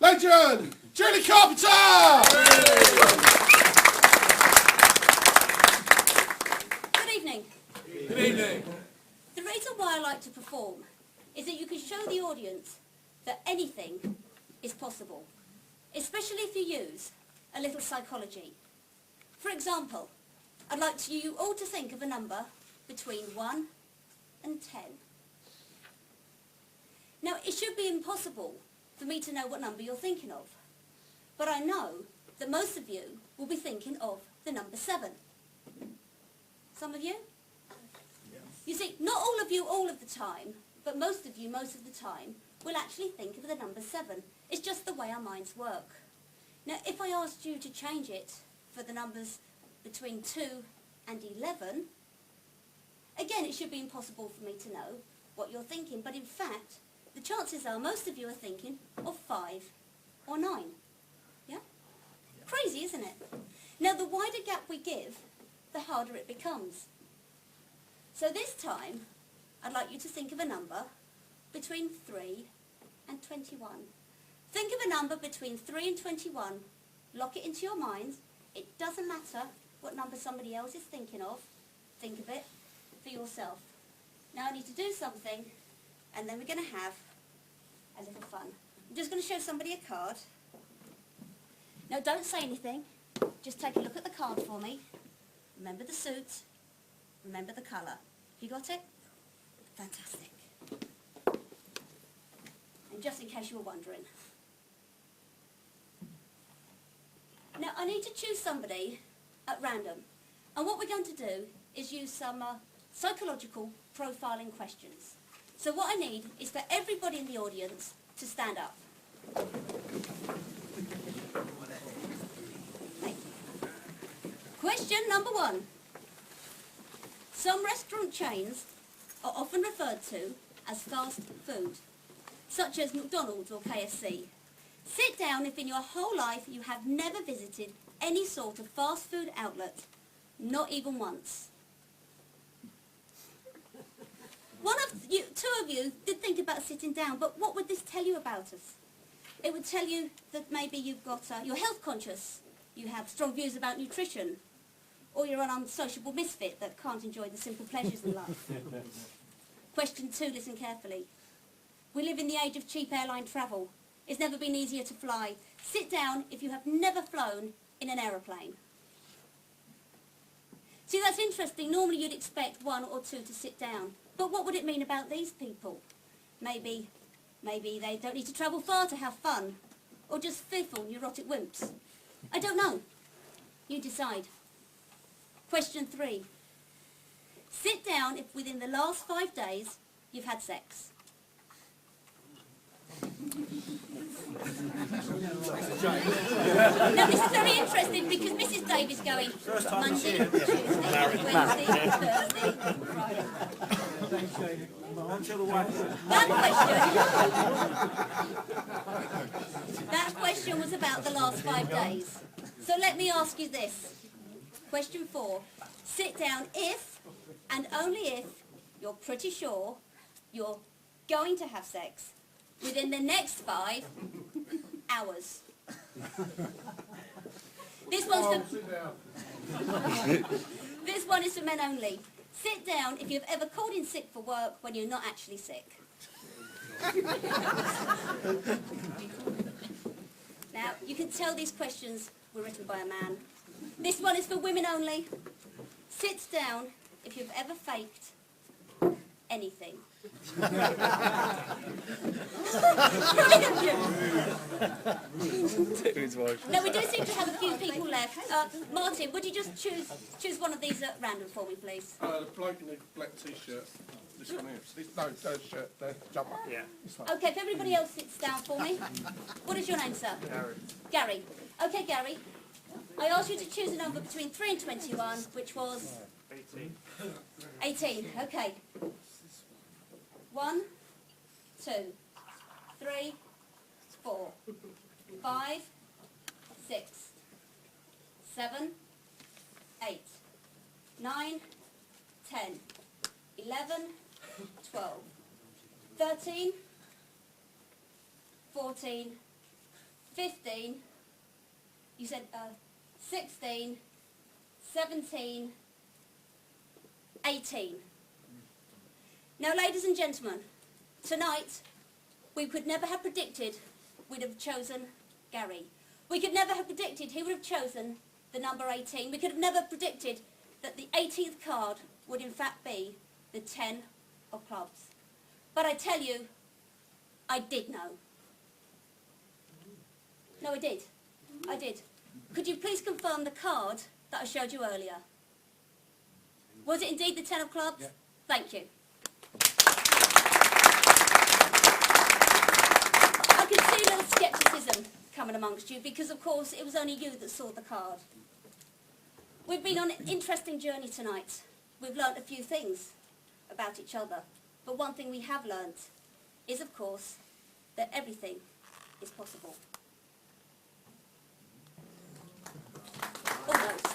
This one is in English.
Legend, Julie Carpenter! Good evening. Good evening. The reason why I like to perform is that you can show the audience that anything is possible, especially if you use a little psychology. For example, I'd like you all to think of a number between 1 and 10. Now, it should be impossible for me to know what number you're thinking of, but I know that most of you will be thinking of the number 7. Some of you? Yes. You see, not all of you all of the time, but most of you most of the time will actually think of the number 7. It's just the way our minds work. Now, if I asked you to change it for the numbers between 2 and 11, again, it should be impossible for me to know what you're thinking, but in fact, the chances are most of you are thinking of 5 or 9. Yeah? Crazy, isn't it? Now, the wider gap we give, the harder it becomes. So this time, I'd like you to think of a number between 3 and 21. Think of a number between 3 and 21. Lock it into your mind. It doesn't matter what number somebody else is thinking of. Think of it for yourself. Now I need to do something, and then we're going to have a little fun. I'm just going to show somebody a card. Now don't say anything. Just take a look at the card for me. Remember the suit. Remember the colour. You got it? Fantastic. And just in case you were wondering. Now I need to choose somebody at random. And what we're going to do is use some psychological profiling questions. So what I need is for everybody in the audience to stand up. Thank you. Question number 1. Some restaurant chains are often referred to as fast food, such as McDonald's or KFC. Sit down if in your whole life you have never visited any sort of fast food outlet, not even once. Two of you did think about sitting down, but what would this tell you about us? It would tell you that maybe you're health conscious, you have strong views about nutrition, or you're an unsociable misfit that can't enjoy the simple pleasures in life. Question 2, listen carefully. We live in the age of cheap airline travel. It's never been easier to fly. Sit down if you have never flown in an aeroplane. See, that's interesting. Normally you'd expect 1 or 2 to sit down. But what would it mean about these people? Maybe they don't need to travel far to have fun. Or just fearful, neurotic wimps. I don't know. You decide. Question 3. Sit down if within the last 5 days you've had sex. Now this is very interesting because Mrs. Dave is going Monday, Tuesday, Wednesday, Thursday, Friday. That question was about the last 5 days. So let me ask you this. Question 4. Sit down if and only if you're pretty sure you're going to have sex within the next 5 hours. This one is for men only. Sit down if you've ever called in sick for work when you're not actually sick. Now, you can tell these questions were written by a man. This one is for women only. Sit down if you've ever faked anything. Now we do seem to have a few people left. Martin, would you just choose one of these at random for me, please? The bloke in the black t-shirt. This one here. No, shirt, the jumper. Yeah. Okay, if everybody else sits down for me. What is your name, sir? Gary. Gary. Okay, Gary. I asked you to choose a number between 3 and 21, which was? 18. 18, okay. 1, 2, 3, 4, 5, 6, 7, 8, 9, 10, 11, 12, 13, 14, 15, you said 16, 17, 18. Now, ladies and gentlemen, tonight we could never have predicted we'd have chosen Gary. We could never have predicted he would have chosen the number 18. We could have never predicted that the 18th card would in fact be the 10 of clubs. But I tell you, I did know. No, I did. I did. Could you please confirm the card that I showed you earlier? Was it indeed the 10 of clubs? Yeah. Thank you. I can see a little scepticism coming amongst you because, of course, it was only you that saw the card. We've been on an interesting journey tonight. We've learnt a few things about each other. But one thing we have learnt is, of course, that everything is possible. Almost.